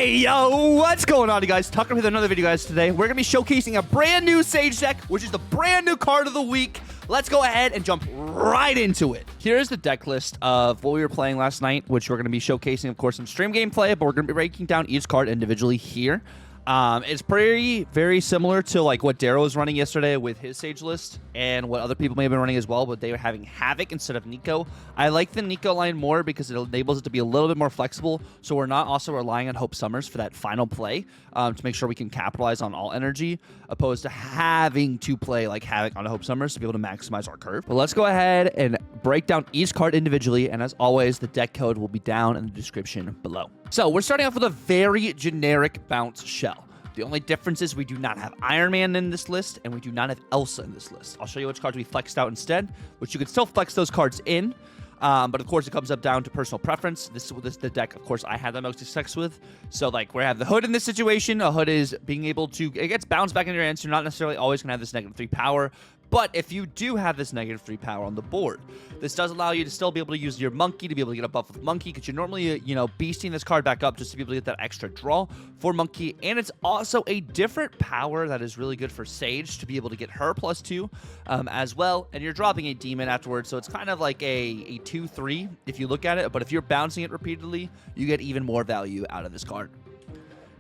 Hey, yo, what's going on, you guys? Tucker with another video, guys. Today, we're going to be showcasing a brand new Sage deck, which is the brand new card of the week. Let's go ahead and jump right into it. Here's the deck list of what we were playing last night, which we're going to be showcasing, of course, some stream gameplay, but we're going to be breaking down each card individually here. It's very similar to like what Daryl was running yesterday with his Sage list and what other people may have been running as well, but they were having Havok instead of Nico. I like the Nico line more because it enables it to be a little bit more flexible, so we're not also relying on Hope Summers for that final play to make sure we can capitalize on all energy, opposed to having to play like Havok on Hope Summers to be able to maximize our curve. But let's go ahead and break down each card individually, and as always, the deck code will be down in the description below. So we're starting off with a very generic bounce shell. The only difference is we do not have Iron Man in this list, and we do not have Elsa in this list. I'll show you which cards we flexed out instead, which you could still flex those cards in, but of course it comes up down to personal preference. This is the deck, of course, I had the most success with. So like we have the Hood in this situation. A Hood is being able to, it gets bounced back into your hand, so you're not necessarily always going to have this -3 power. But if you do have this -3 power on the board, this does allow you to still be able to use your Monkey to be able to get a buff with Monkey, because you're normally, beasting this card back up just to be able to get that extra draw for Monkey. And it's also a different power that is really good for Sage to be able to get her +2 as well. And you're dropping a Demon afterwards, so it's kind of like a 2-3 if you look at it. But if you're bouncing it repeatedly, you get even more value out of this card.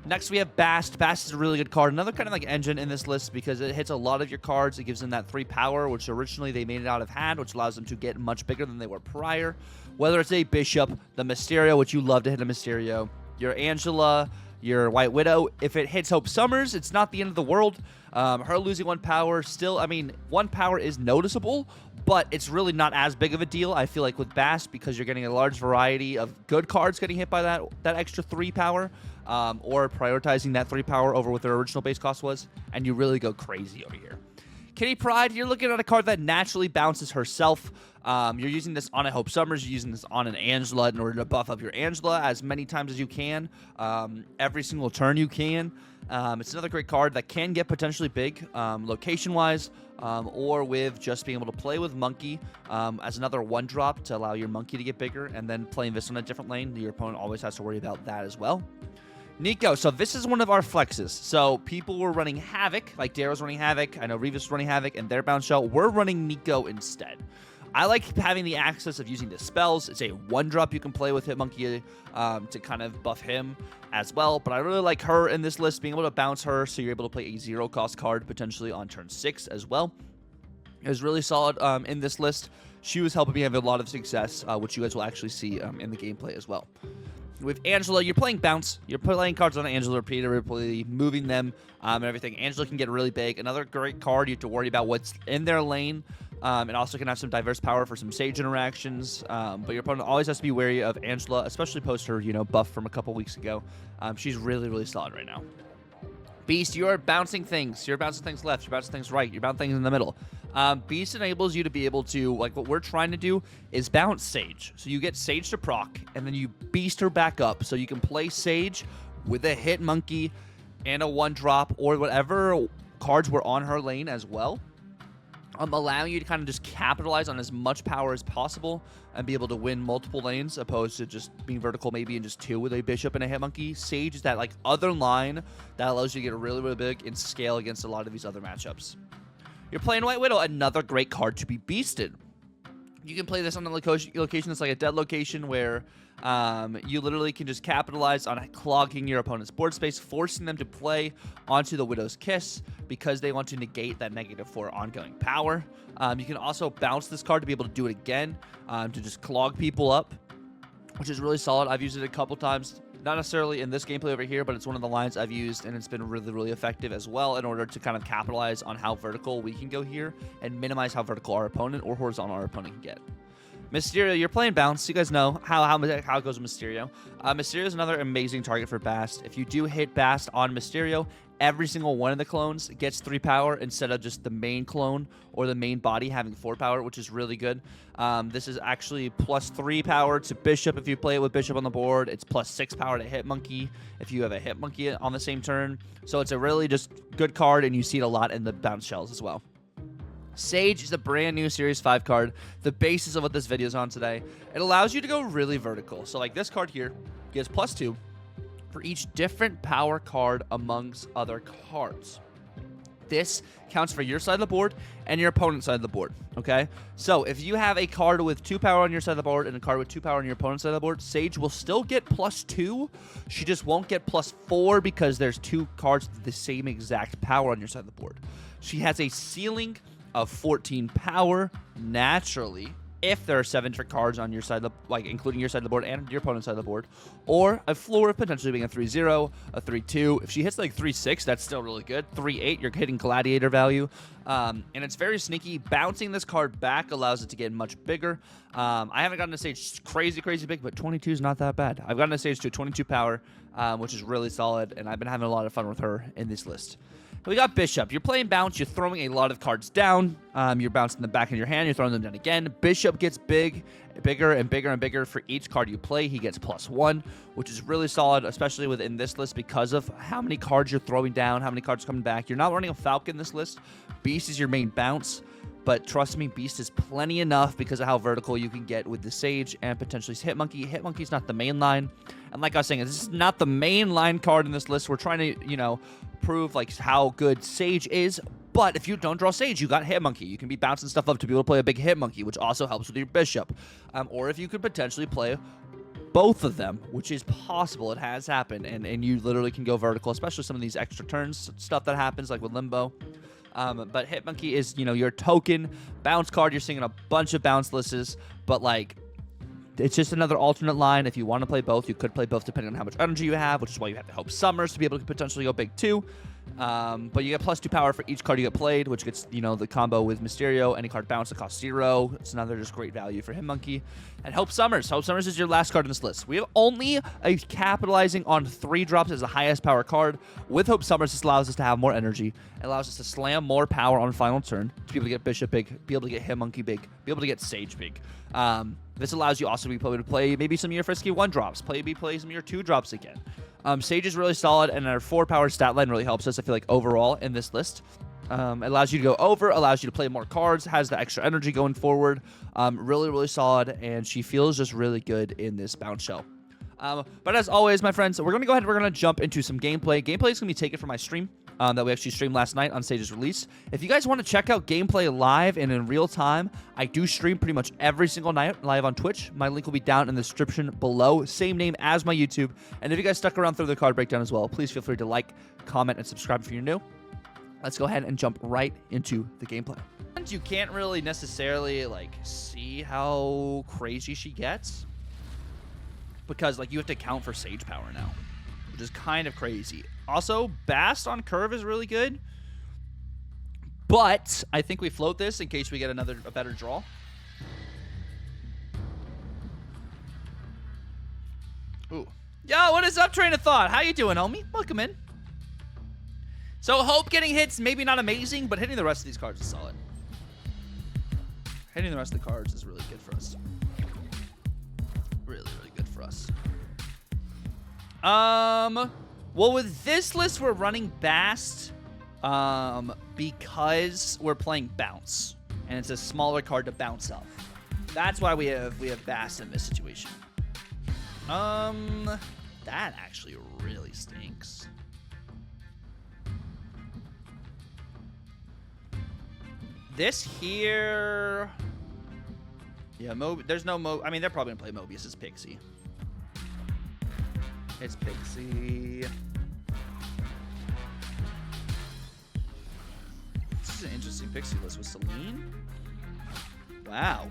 Next, we have Bast. Bast is a really good card. Another kind of like engine in this list because it hits a lot of your cards. It gives them that 3 power, which originally they made it out of hand, which allows them to get much bigger than they were prior. Whether it's a Bishop, the Mysterio, which you love to hit a Mysterio, your Angela, your White Widow. If it hits Hope Summers, it's not the end of the world. Her losing 1 power still, 1 power is noticeable, but it's really not as big of a deal, I feel like, with Bast, because you're getting a large variety of good cards getting hit by that extra 3 power, or prioritizing that 3 power over what their original base cost was, and you really go crazy over here. Kitty Pryde, you're looking at a card that naturally bounces herself. You're using this on a Hope Summers, you're using this on an Angela in order to buff up your Angela as many times as you can, every single turn you can. It's another great card that can get potentially big location-wise, or with just being able to play with Monkey as another 1-drop to allow your Monkey to get bigger, and then playing this on a different lane. Your opponent always has to worry about that as well. Nico, so this is one of our flexes. So people were running Havok, like Daryl's running Havok, I know Revis was running Havok, and their bounce shell. We're running Nico instead. I like having the access of using the spells. It's a 1-drop you can play with Hitmonkey to kind of buff him as well. But I really like her in this list, being able to bounce her, so you're able to play a 0-cost card potentially on turn 6 as well. It was really solid in this list. She was helping me have a lot of success, which you guys will actually see in the gameplay as well. With Angela, you're playing bounce. You're playing cards on Angela repeatedly, moving them and everything. Angela can get really big. Another great card you have to worry about what's in their lane. It also can have some diverse power for some Sage interactions. But your opponent always has to be wary of Angela, especially post her, buff from a couple weeks ago. She's really solid right now. Beast, you're bouncing things. You're bouncing things left. You're bouncing things right. You're bouncing things in the middle. Beast enables you to be able to, like what we're trying to do is bounce Sage. So you get Sage to proc, and then you Beast her back up. So you can play Sage with a hit Monkey and a 1-drop or whatever cards were on her lane as well. Allowing you to kind of just capitalize on as much power as possible and be able to win multiple lanes, opposed to just being vertical maybe in just 2 with a Bishop and a Hitmonkey. Sage is that like other line that allows you to get really big and scale against a lot of these other matchups. You're playing White Widow, another great card to be beasted. You can play this on a location that's like a dead location where you literally can just capitalize on clogging your opponent's board space, forcing them to play onto the Widow's Kiss because they want to negate that -4 ongoing power. You can also bounce this card to be able to do it again, to just clog people up, which is really solid. I've used it a couple times. Not necessarily in this gameplay over here, but it's one of the lines I've used, and it's been really effective as well in order to kind of capitalize on how vertical we can go here and minimize how vertical our opponent or horizontal our opponent can get. Mysterio, you're playing bounce. You guys know how it goes with Mysterio. Mysterio is another amazing target for Bast. If you do hit Bast on Mysterio, every single one of the clones gets 3 power instead of just the main clone or the main body having 4 power, which is really good. This is actually +3 power to Bishop if you play it with Bishop on the board. It's +6 power to Hitmonkey if you have a Hitmonkey on the same turn. So it's a really just good card, and you see it a lot in the bounce shells as well. Sage is a brand new Series 5 card, the basis of what this video is on today. It allows you to go really vertical. So like this card here gives +2 for each different power card amongst other cards. This counts for your side of the board and your opponent's side of the board, okay? So if you have a card with 2 power on your side of the board and a card with 2 power on your opponent's side of the board, Sage will still get +2. She just won't get +4 because there's 2 cards with the same exact power on your side of the board. She has a ceiling of 14 power, naturally, if there are 7 different cards on your side, like including your side of the board and your opponent's side of the board, or a floor of potentially being a 3-0, a 3-2. If she hits like 3-6, that's still really good. 3-8, you're hitting gladiator value, and it's very sneaky. Bouncing this card back allows it to get much bigger. I haven't gotten a Sage crazy big, but 22 is not that bad. I've gotten a Sage to 22 power, which is really solid, and I've been having a lot of fun with her in this list. We got Bishop. You're playing bounce. You're throwing a lot of cards down. You're bouncing them back in your hand. You're throwing them down again. Bishop gets bigger and bigger for each card you play. He gets +1, which is really solid, especially within this list because of how many cards you're throwing down, how many cards are coming back. You're not running a Falcon in this list. Beast is your main bounce, but trust me, Beast is plenty enough because of how vertical you can get with the Sage and potentially Hitmonkey. Hitmonkey's not the main line. And like I was saying, this is not the main line card in this list. We're trying to, prove like how good Sage is. But if you don't draw Sage, you got Hitmonkey. You can be bouncing stuff up to be able to play a big Hitmonkey, which also helps with your Bishop. Or if you could potentially play both of them, which is possible. It has happened. And you literally can go vertical, especially some of these extra turns stuff that happens, like with Limbo. But Hitmonkey is, your token bounce card. You're seeing in a bunch of bounce lists, but like, it's just another alternate line. If you want to play both, you could play both depending on how much energy you have, which is why you have to hope Summers to be able to potentially go big too. But you get +2 power for each card you get played, which gets, the combo with Mysterio. Any card bounce that costs 0. It's another just great value for Hitmonkey. And Hope Summers. Hope Summers is your last card in this list. We have only capitalizing on 3 drops as the highest power card. With Hope Summers, this allows us to have more energy. It allows us to slam more power on final turn to be able to get Bishop big, be able to get Hitmonkey big, be able to get Sage big. This allows you also to be able to play maybe some of your frisky 1 drops, play some of your 2 drops again. Sage is really solid, and our 4 power stat line really helps us, I feel like, overall in this list. It allows you to go over, allows you to play more cards, has the extra energy going forward. Really solid, and she feels just really good in this bounce shell. But as always, my friends, we're going to go ahead and we're going to jump into some gameplay. Gameplay is going to be taken from my stream that we actually streamed last night on Sage's release. If you guys want to check out gameplay live and in real time, I do stream pretty much every single night live on Twitch. My link will be down in the description below. Same name as my YouTube. And if you guys stuck around through the card breakdown as well, please feel free to like, comment, and subscribe if you're new. Let's go ahead and jump right into the gameplay. And you can't really necessarily see how crazy she gets, because you have to count for Sage power now, which is kind of crazy. Also, Bast on curve is really good, but I think we float this in case we get a better draw. Ooh. Yo, what is up, Train of Thought? How you doing, homie? Welcome in. So, Hope getting hits, maybe not amazing, but hitting the rest of these cards is solid. Hitting the rest of the cards is really good for us. Really good for us. Well, with this list, we're running Bast, because we're playing Bounce, and it's a smaller card to bounce off. That's why we have Bast in this situation. That actually really stinks. This here, yeah, there's no I mean, they're probably gonna play Mobius as Pixie. It's Pixie. This is an interesting Pixie list with Celine. Wow.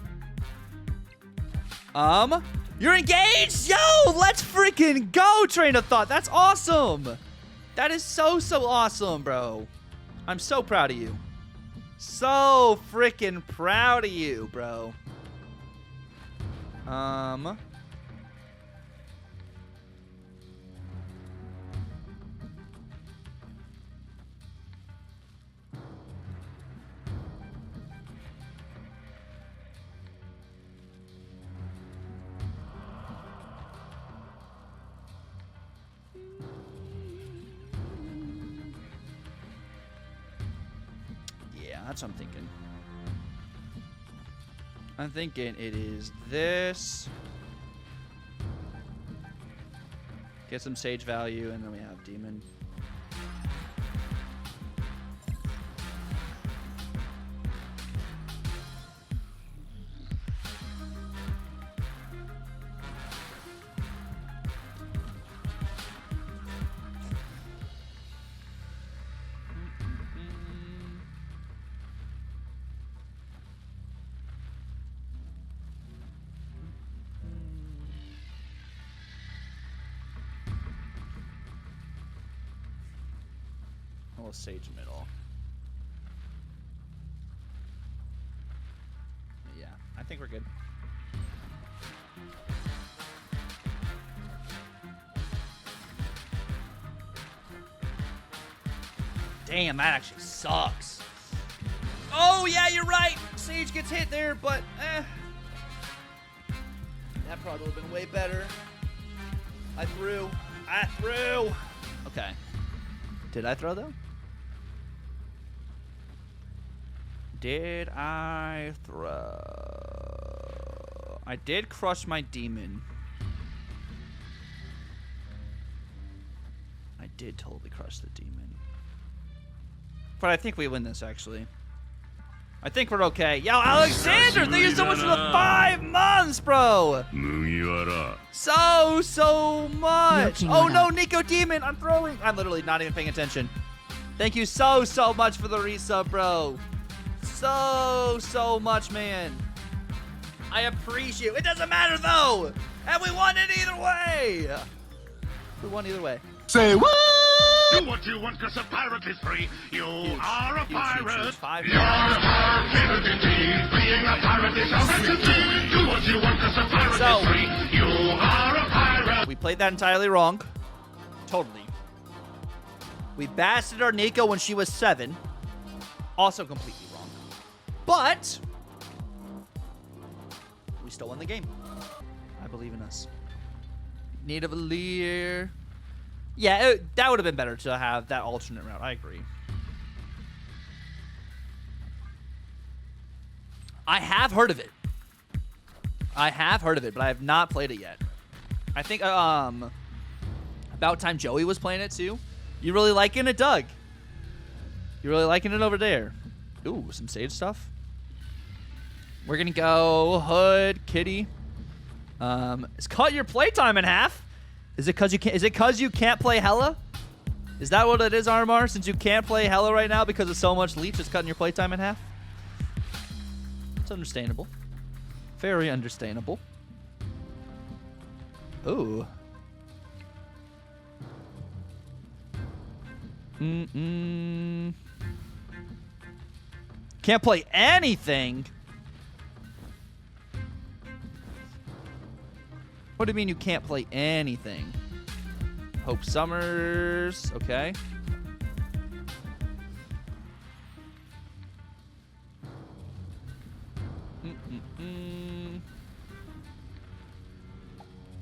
You're engaged? Yo, let's freaking go, Train of Thought. That's awesome. That is so awesome, bro. I'm so proud of you. So freaking proud of you, bro. That's what I'm thinking. I'm thinking it is this. Get some sage value, and then we have demon. We'll sage middle. Yeah, I think we're good. Damn, that actually sucks. Oh, yeah, you're right. Sage gets hit there, but that probably would have been way better. I threw. Okay. Did I throw, though? Did I throw? I did crush my demon. I did totally crush the demon. But I think we win this, actually. I think we're okay. Yo, Alexander, thank you so much for the 5 months, bro. So much. Oh, no, Nico Demon. I'm throwing. I'm literally not even paying attention. Thank you so much for the resub, bro. So much, man. I appreciate it. It doesn't matter, though. And we won it either way. We won either way. Say what? Do what you want, cause a pirate is free. You are a pirate. Huge. You're a pirate indeed. Being a pirate is a fantasy. Do what you want, cause a pirate is free. You are a pirate. We played that entirely wrong. Totally. We bastarded our Nico when she was 7. Also completely wrong. But we still won the game. I believe in us. Need a Valir. Yeah, that would have been better to have that alternate route. I agree. I have heard of it. But I have not played it yet. I think About Time Joey was playing it too. You really liking it, Doug? You really liking it over there? Ooh, some sage stuff. We're gonna go Hood, Kitty. It's cut your playtime in half. Is it cause you can't play Hella? Is that what it is, Armar? Since you can't play Hella right now because of so much leech, it's cutting your playtime in half? It's understandable. Very understandable. Ooh. Can't play anything? What do you mean you can't play anything? Hope Summers. Okay.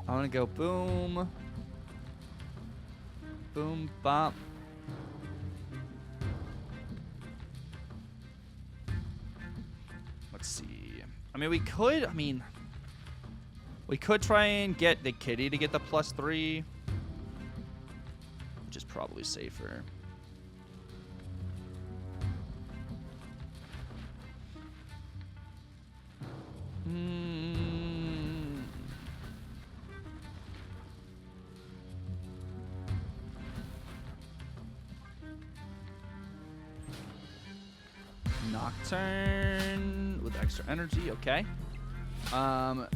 I want to go boom. Boom, bop. Let's see. We could try and get the Kitty to get the +3, which is probably safer. Nocturne with extra energy, okay.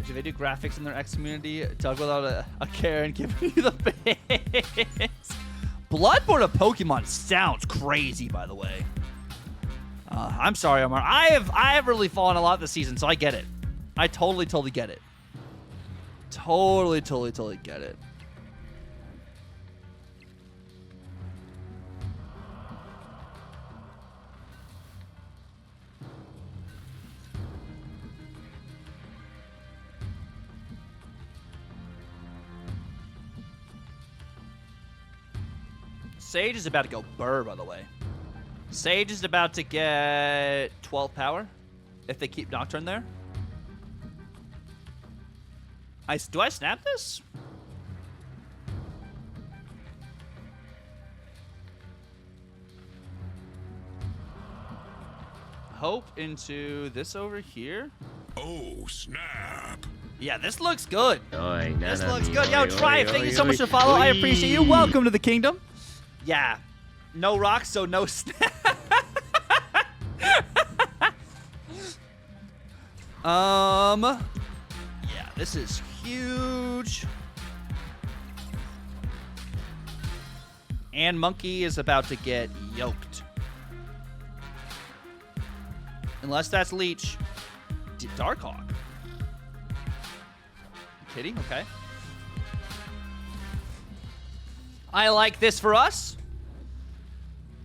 Do they do graphics in their X community? Doug without a care and giving you the bits. Bloodborne of Pokemon sounds crazy, by the way. I'm sorry, Omar. I have really fallen a lot this season, so I get it. I totally get it. Totally get it. Sage is about to go burr, by the way. Sage is about to get 12 power if they keep Nocturne there. Do I snap this? Hope into this over here. Oh, snap. Yeah, this looks good. Oi, This nana looks mi, good. Yo, oi, Triumph, oi, thank you oi, so much oi. for follow. I Oi. appreciate you. Welcome to the kingdom. Yeah. No rocks, so no snap. Yeah, this is huge. And Monkey is about to get yoked. Unless that's Leech. Darkhawk. Kitty, okay. I like this for us.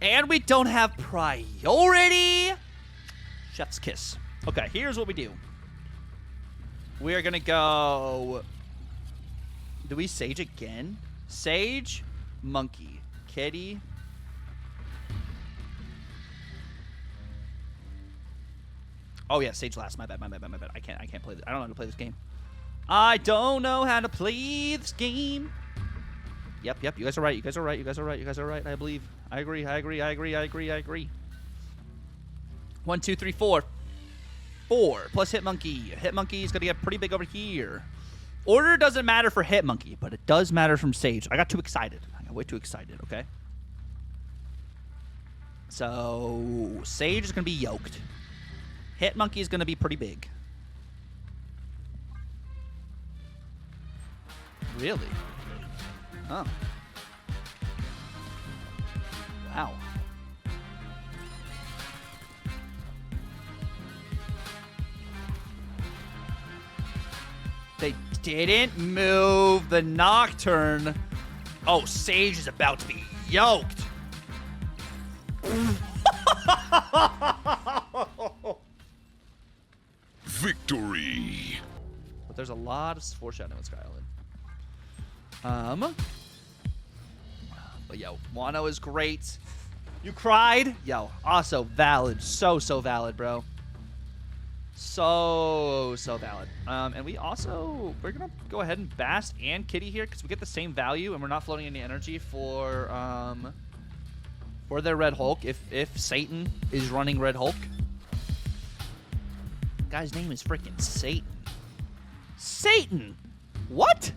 And we don't have priority. Chef's kiss. Okay, here's what we do. We are gonna go... Do we Sage again? Sage, Monkey, Kitty. Oh yeah, Sage last. My bad. I can't play this. I don't know how to play this game. I don't know how to play this game. Yep. You guys are right. You guys are right. I believe. I agree. 1, 2, 3, 4. 4 plus Hitmonkey. Hitmonkey is gonna get pretty big over here. Order doesn't matter for Hitmonkey, but it does matter from Sage. I got too excited. I got way too excited. Okay. So Sage is gonna be yoked. Hitmonkey is gonna be pretty big. Really? Oh. Wow. They didn't move the Nocturne. Oh, Sage is about to be yoked. Victory. But there's a lot of foreshadowing with Sky Island. But yo, Wano is great. You cried? Yo, also valid. So valid, bro. So valid. And we're gonna go ahead and Bast and Kitty here because we get the same value and we're not floating any energy for their Red Hulk if Satan is running Red Hulk. Guy's name is freaking Satan. Satan! What?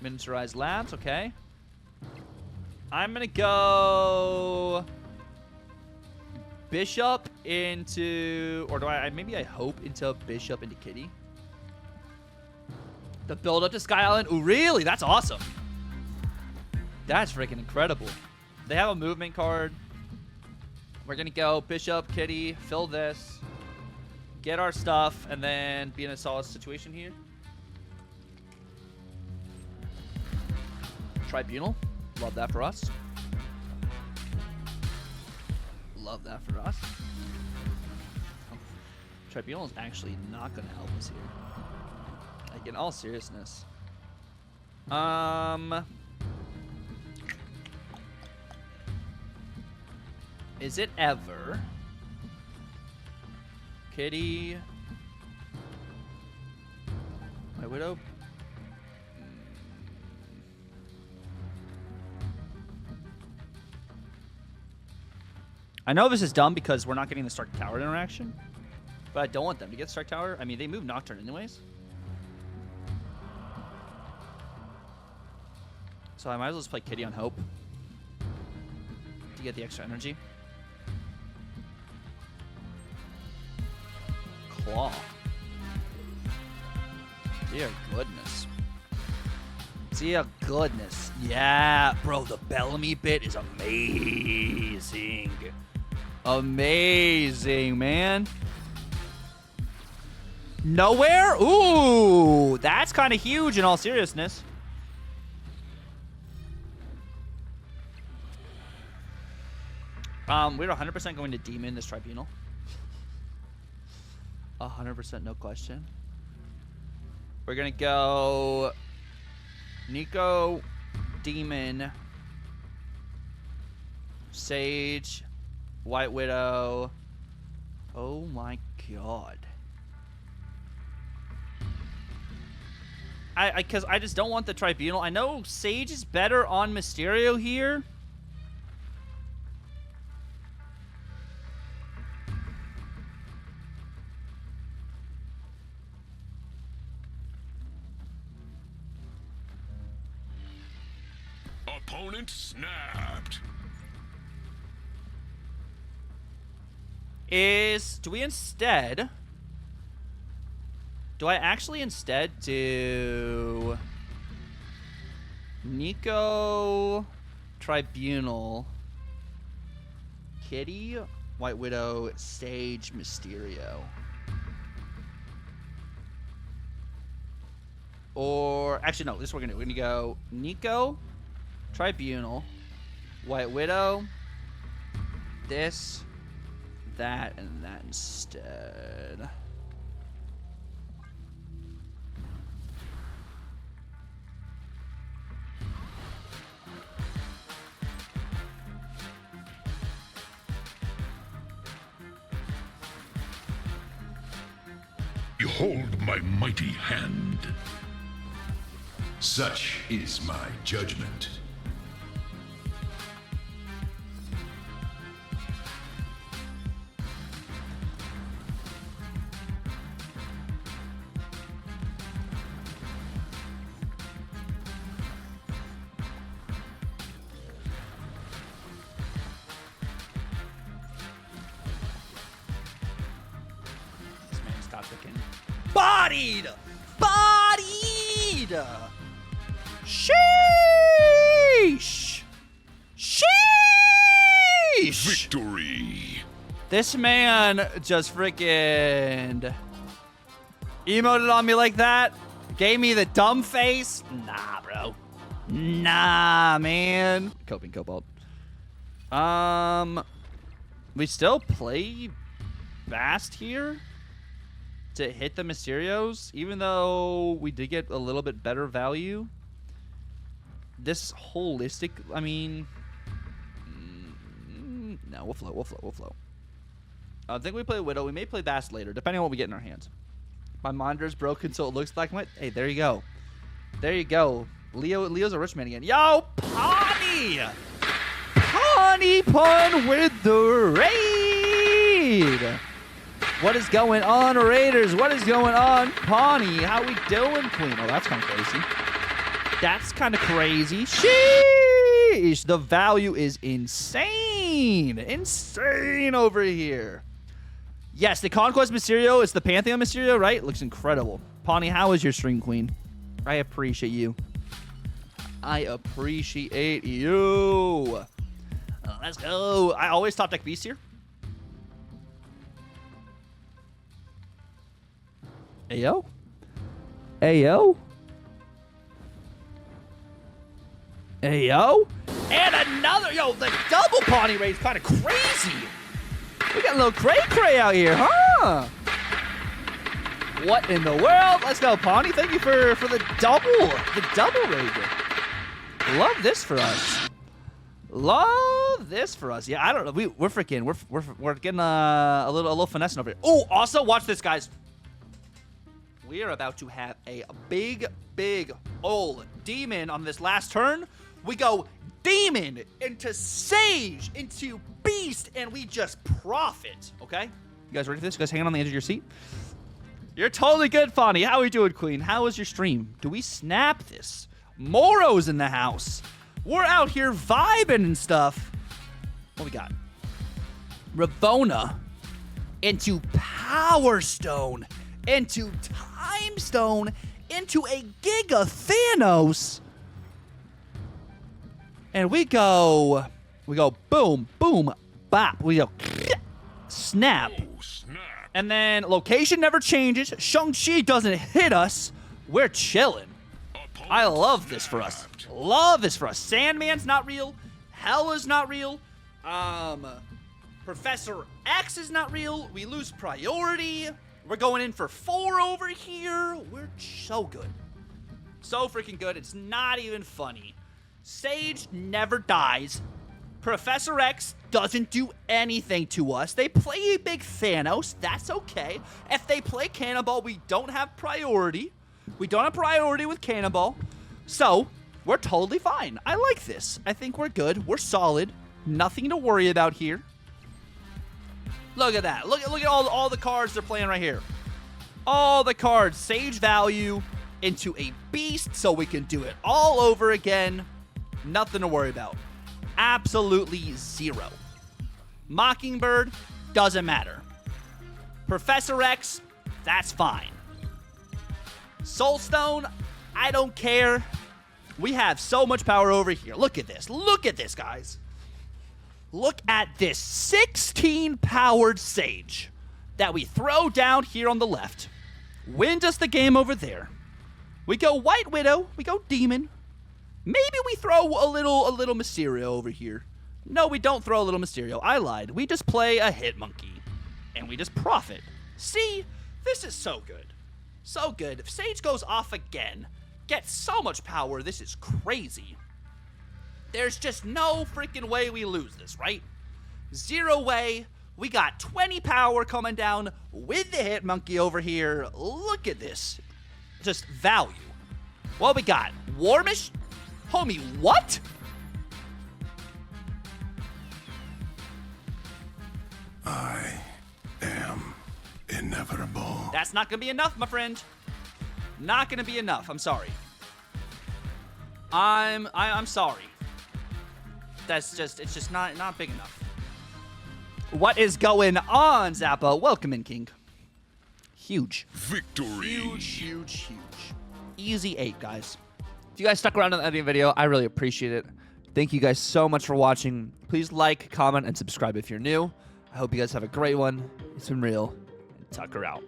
Miniaturized labs, okay. I'm gonna go Bishop into, or do maybe I hope into Bishop into Kitty. The build up to Sky Island. Ooh, really? That's awesome. That's freaking incredible. They have a movement card. We're gonna go Bishop, Kitty, fill this, get our stuff, and then be in a solid situation here. Tribunal. Love that for us. Love that for us. Tribunal is actually not going to help us here. Like, in all seriousness. Is it ever? Kitty. My Widow. I know this is dumb because we're not getting the Stark Tower interaction, but I don't want them to get Stark Tower. I mean, they move Nocturne anyways. So I might as well just play Kitty on Hope to get the extra energy. Claw. Dear goodness. Dear goodness. Yeah, bro, the Bellamy bit is amazing. Amazing, man. Nowhere? Ooh, that's kind of huge in all seriousness. We're 100% going to Demon this Tribunal. 100%, no question. We're going to go Nico, Demon, Sage, White Widow. Oh my god. Because I just don't want the Tribunal. I know Sage is better on Mysterio here. Opponent snapped. Do I actually instead do Nico, Tribunal, Kitty, White Widow, Sage, Mysterio? Or, actually, no, this is what we're gonna do. We're gonna go Nico, Tribunal, White Widow, this, that, and that instead. Behold my mighty hand. Such is my judgment. This man's got freaking bodied! Bodied! Sheesh! Sheesh! Victory. This man just freaking emoted on me like that. Gave me the dumb face. Nah, bro. Nah, man. Coping Cobalt. We still play Bast here to hit the Mysterios, even though we did get a little bit better value. This holistic, I mean, no, we'll float. I think we play Widow. We may play Bast later, depending on what we get in our hands. My monitor's broken, so it looks black and white. Hey, there you go. There you go. Leo's a rich man again. Yo, Pawnee! Pawnee Pun with the raid! What is going on, Raiders? What is going on, Pawnee? How we doing, Queen? Oh, that's kind of crazy. That's kind of crazy. Sheesh! The value is insane. Insane over here. Yes, the Conquest Mysterio is the Pantheon Mysterio, right? Looks incredible. Pawnee, how is your stream, Queen? I appreciate you. I appreciate you. Let's go. I always top deck Beast here. Ayo? Ayo? Ayo? And another, yo, the double Pawnee raid is kind of crazy. We got a little cray-cray out here, huh? What in the world? Let's go, Pawnee. Thank you for the double raid. Love this for us. Love this for us. Yeah, I don't know. We're freaking, we're getting a little finessing over here. Oh, also watch this, guys. We are about to have a big old demon on this last turn. We go demon into sage into beast, and we just profit. Okay, you guys ready for this? You guys hanging on the edge of your seat? You're totally good, Pawnee. How are we doing, Queen? How was your stream? Do we snap this? Moro's in the house. We're out here vibing and stuff. What we got? Ravona into Power Stone into Time Stone into a Giga Thanos. And we go boom, boom, bop. We go snap. Oh, snap. And then location never changes. Shang-Chi doesn't hit us. We're chilling. I love this for us. Love this for us. Sandman's not real. Hell is not real. Professor X is not real. We lose priority. We're going in for 4 over here. We're so good. So freaking good. It's not even funny. Sage never dies. Professor X doesn't do anything to us. They play a big Thanos. That's okay. If they play Cannonball, we don't have priority. We don't have priority with Cannonball. So, we're totally fine. I like this. I think we're good. We're solid. Nothing to worry about here. Look at that. Look at all the cards they're playing right here. All the cards. Sage value into a beast so we can do it all over again. Nothing to worry about. Absolutely zero. Mockingbird, doesn't matter. Professor X, that's fine. Soulstone, I don't care. We have so much power over here. Look at this. Look at this, guys. Look at this 16 powered Sage that we throw down here on the left. Wins us the game over there. We go White Widow. We go Demon. Maybe we throw a little Mysterio over here. No, we don't throw a little Mysterio. I lied. We just play a Hit Monkey. And we just profit. See? This is so good. So good. If Sage goes off again, gets so much power, this is crazy. There's just no freaking way we lose this, right? Zero way. We got 20 power coming down with the Hit Monkey over here. Look at this. Just value. What we got? Warmish? Homie, what? I am inevitable. That's not gonna be enough, my friend. Not gonna be enough. I'm sorry. I'm sorry. It's just not big enough. What is going on, Zappa? Welcome in, King. Huge. Victory. Huge. Easy 8, guys. If you guys stuck around on the editing video, I really appreciate it. Thank you guys so much for watching. Please like, comment, and subscribe if you're new. I hope you guys have a great one. It's been real. And Tucker out.